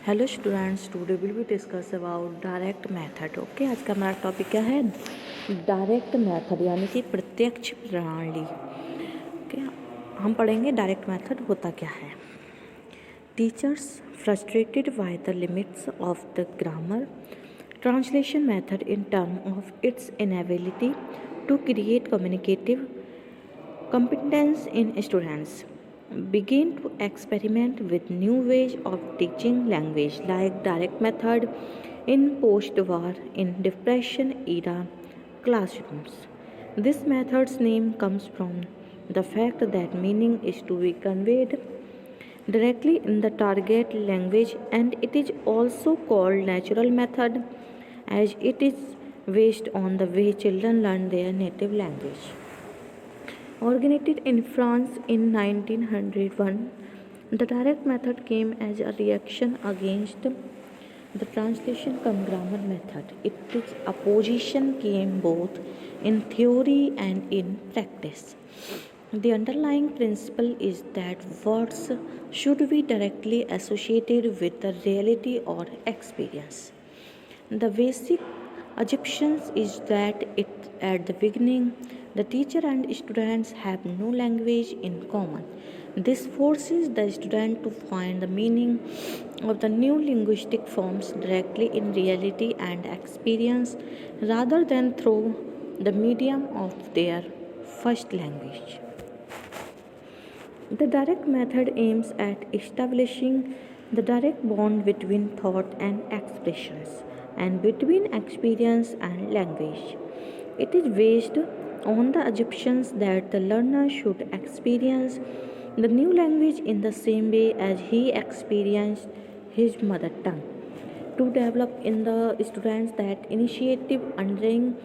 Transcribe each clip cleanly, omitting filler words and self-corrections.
Hello students, today will be discuss about direct method. Okay, आज का हमारा topic क्या है? डायरेक्ट मेथड यानी कि प्रत्यक्ष प्रणाली। ओके, हम पढ़ेंगे डायरेक्ट मेथड होता क्या है। Teachers frustrated by the limits of the grammar translation method in term of its inability to create communicative competence in students begin to experiment with new ways of teaching language like direct method in post-war in depression era classrooms. This method's name comes from the fact that meaning is to be conveyed directly in the target language, and it is also called natural method as it is based on the way children learn their native language. Originated in France in 1901, the direct method came as a reaction against the translation cum grammar method. Its opposition came both in theory and in practice. The underlying principle is that words should be directly associated with the reality or experience. The basic assumption is that at the beginning, the teacher and students have no language in common. This forces the student to find the meaning of the new linguistic forms directly in reality and experience rather than through the medium of their first language. The direct method aims at establishing the direct bond between thought and expressions and between experience and language. It is based on the assumptions that the learner should experience the new language in the same way as he experienced his mother tongue. To develop in the students that initiative underlying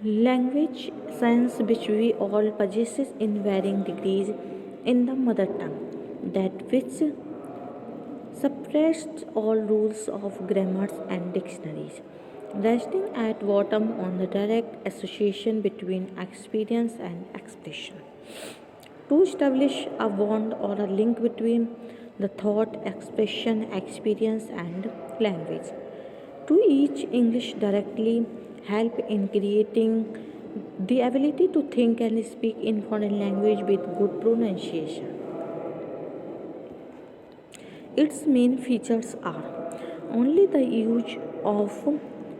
language sense which we all possess in varying degrees in the mother tongue, that which suppressed all rules of grammars and dictionaries, resting at bottom on the direct association between experience and expression. To establish a bond or a link between the thought, expression, experience, and language. To each English directly help in creating the ability to think and speak in foreign language with good pronunciation. Its main features are only the use of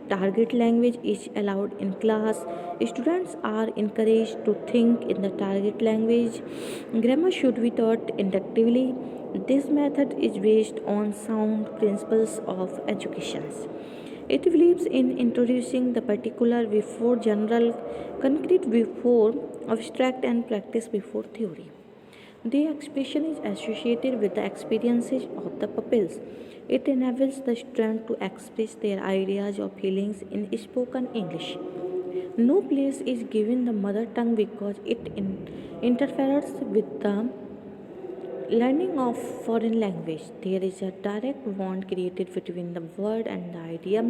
target language is allowed in class. Students are encouraged to think in the target language. Grammar should be taught inductively. This method is based on sound principles of education. It believes in introducing the particular before general, concrete before abstract, and practice before theory. The expression is associated with the experiences of the pupils. It enables the student to express their ideas or feelings in spoken English. No place is given the mother tongue because it interferes with the learning of foreign language. There is a direct bond created between the word and the idea.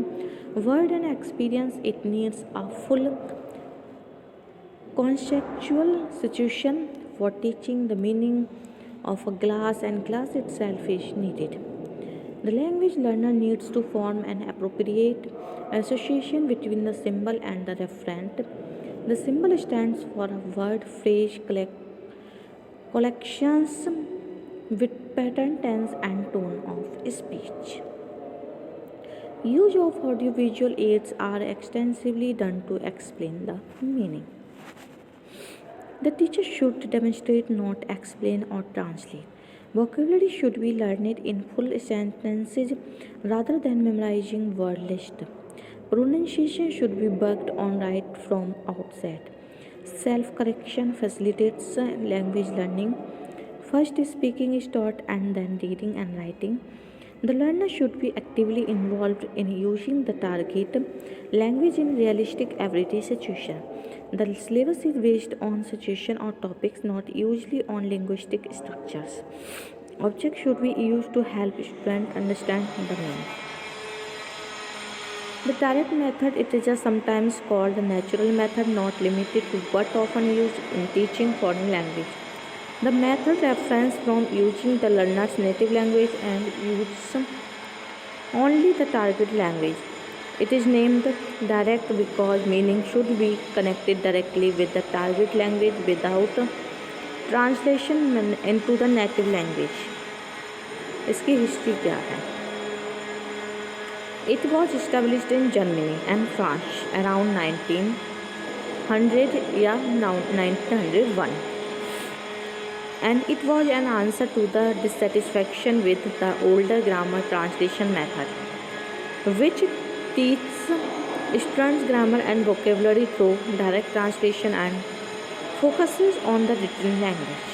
Word and experience, it needs a full conceptual situation for teaching the meaning of a glass, and glass itself is needed. The language learner needs to form an appropriate association between the symbol and the referent. The symbol stands for a word, phrase, collections with pattern, tense, and tone of speech. Use of audiovisual aids are extensively done to explain the meaning. The teacher should demonstrate, not explain or translate. Vocabulary should be learned in full sentences rather than memorizing word list. Pronunciation should be worked on right from outset. Self-correction facilitates language learning. First speaking is taught and then reading and writing. The learner should be actively involved in using the target language in realistic everyday situation. The syllabus is based on situation or topics, not usually on linguistic structures. Objects should be used to help students understand the meaning. The direct method, it is just sometimes called the natural method, not limited to but often used in teaching foreign language. The method refrains from using the learner's native language and uses only the target language. It is named direct because meaning should be connected directly with the target language without translation into the native language. इसकी history क्या है? It was established in Germany and France around 1900 या 1901, and it was an answer to the dissatisfaction with the older grammar translation method, which teaches students grammar and vocabulary through direct translation and focuses on the written language.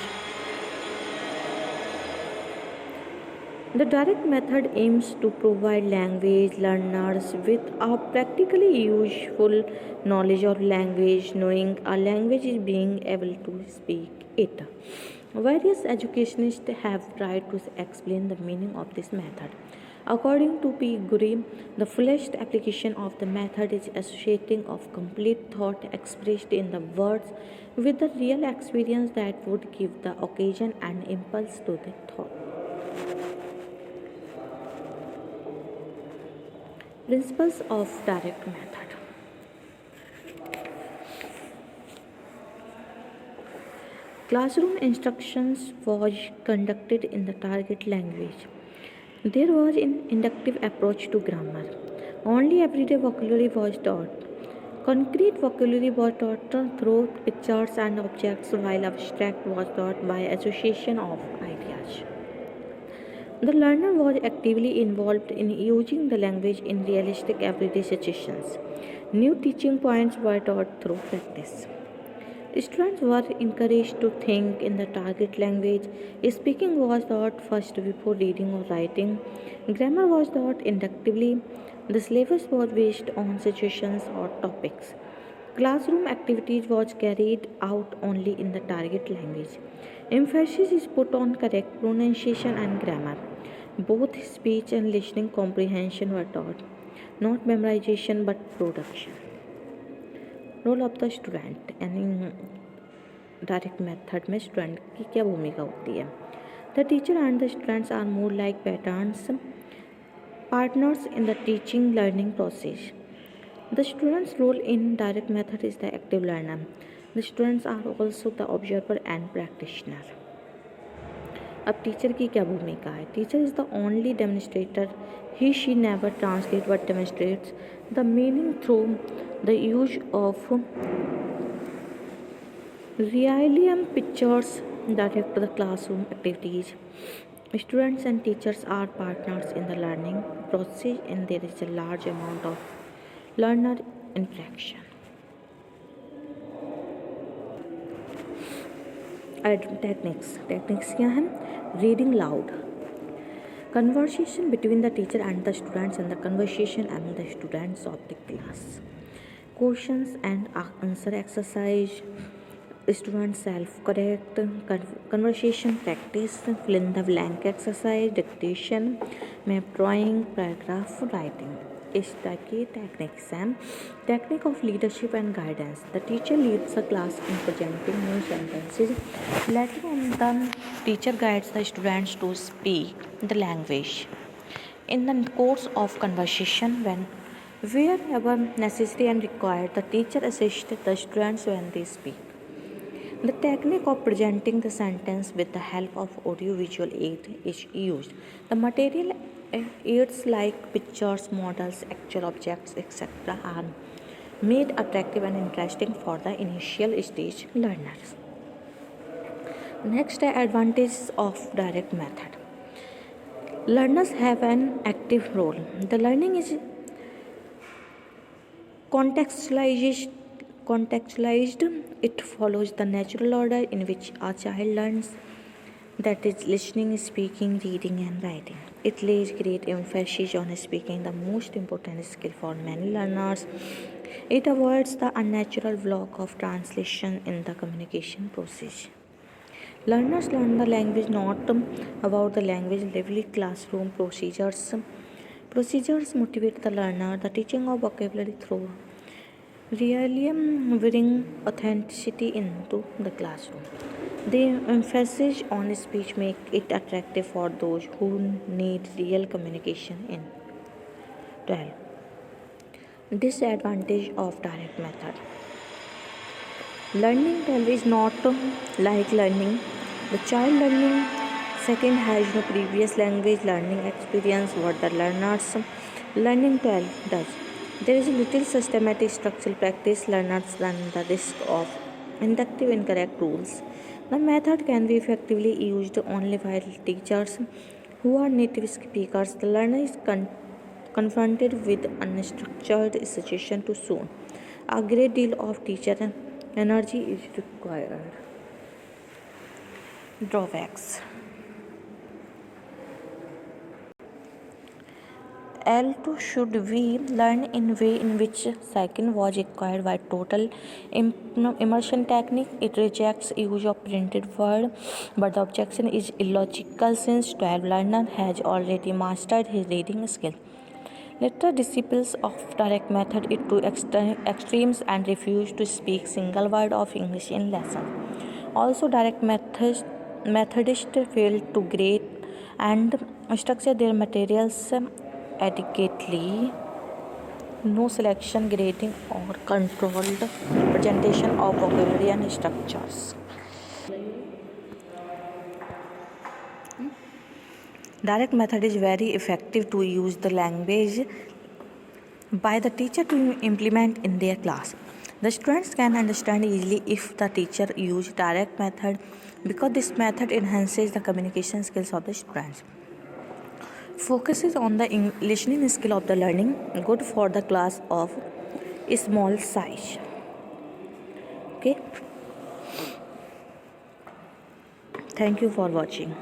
The direct method aims to provide language learners with a practically useful knowledge of language. Knowing a language is being able to speak it. Various educationists have tried to explain the meaning of this method. According to P. Guri, the fullest application of the method is associating of complete thought expressed in the words with the real experience that would give the occasion and impulse to the thought. Principles of direct method. Classroom instructions was conducted in the target language. There was an inductive approach to grammar. Only everyday vocabulary was taught. Concrete vocabulary was taught through pictures and objects, while abstract was taught by association of ideas. The learner was actively involved in using the language in realistic everyday situations. New teaching points were taught through practice. Students were encouraged to think in the target language. Speaking was taught first before reading or writing. Grammar was taught inductively. The syllabus was based on situations or topics. Classroom activities was carried out only in the target language. Emphasis is put on correct pronunciation and grammar. Both speech and listening comprehension were taught, not memorization but production. Role of the student यानी direct method में student की क्या भूमिका होती है? The teacher and the students are more like patterns partners in the teaching learning process. The student's role in direct method is the active learner. The students are also the observer and practitioner. अब teacher की क्या भूमिका है? Teacher is the only demonstrator. He she never translate but demonstrates the meaning through the use of realism pictures direct the classroom activities. Students and teachers are partners in the learning process, and there is a large amount of learner interaction. Techniques क्या हैं? Reading loud, conversation between the teacher and the students, and the conversation among the students of the class. Questions and answer exercise. Student self-correct, conversation practice, fill in the blank exercise, dictation, map drawing, paragraph writing. इस type की techniques हैं. Technique of leadership and guidance. The teacher leads the class in presenting new sentences. Later on the teacher guides the students to speak the language in the course of conversation. Wherever necessary and required, the teacher assists the students when they speak. The technique of presenting the sentence with the help of audiovisual aid is used. The material aids like pictures, models, actual objects, etc. are made attractive and interesting for the initial stage learners. Next, advantages of direct method. Learners have an active role. The learning is contextualized. It follows the natural order in which a child learns, that is listening, speaking, reading and writing. It lays great emphasis on speaking, the most important skill for many learners. It avoids the unnatural block of translation in the communication process. Learners learn the language not about the language lively classroom procedures motivate the learner. The teaching of vocabulary through realism bring authenticity into the classroom. The emphasis on speech make it attractive for those who need real communication in 12. Disadvantage of direct method. Learning 12 is not like learning. The child learning second has no previous language learning experience what the learners learning 12 does. There is little systematic structural practice learners run the risk of inductive incorrect rules. The method can be effectively used only by teachers who are native speakers. The learner is confronted with unstructured situation too soon. A great deal of teacher energy is required. Drawbacks. L2 should we learn in way in which second was required by total immersion technique. It rejects use of printed word, but the objection is illogical since 12 learner has already mastered his reading skill. Later disciples of direct method it to extremes and refuse to speak single word of English in lesson. Also, direct Methodists fail to grade and structure their materials adequately. No selection, grading, or controlled presentation of vocabulary and structures. Direct method is very effective to use the language by the teacher to implement in their class. The students can understand easily if the teacher use direct method because this method enhances the communication skills of the students. Focuses on the listening skill of the learning, good for the class of small size. Okay. Thank you for watching.